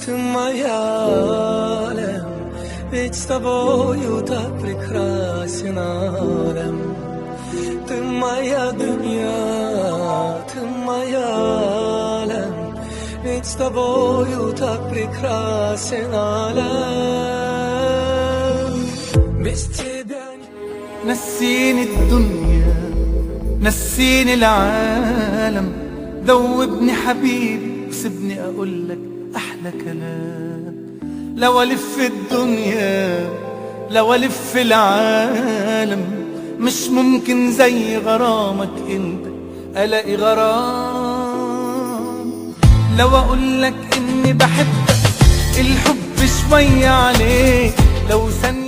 Ty моя Лем, ведь с тобою так прекрасен алем. Ты моя дунья, ты моя Лем, ведь с тобою так прекрасен алем. Без тебя نسيني الدنيا نسيني العالم، ذوبني حبيبي وسيبني اقولك احلى كلام. لو الف الدنيا لو الف العالم، مش ممكن زي غرامك انت الاقي غرام. لو اقولك اني بحبك الحب شوية عليك، لو سن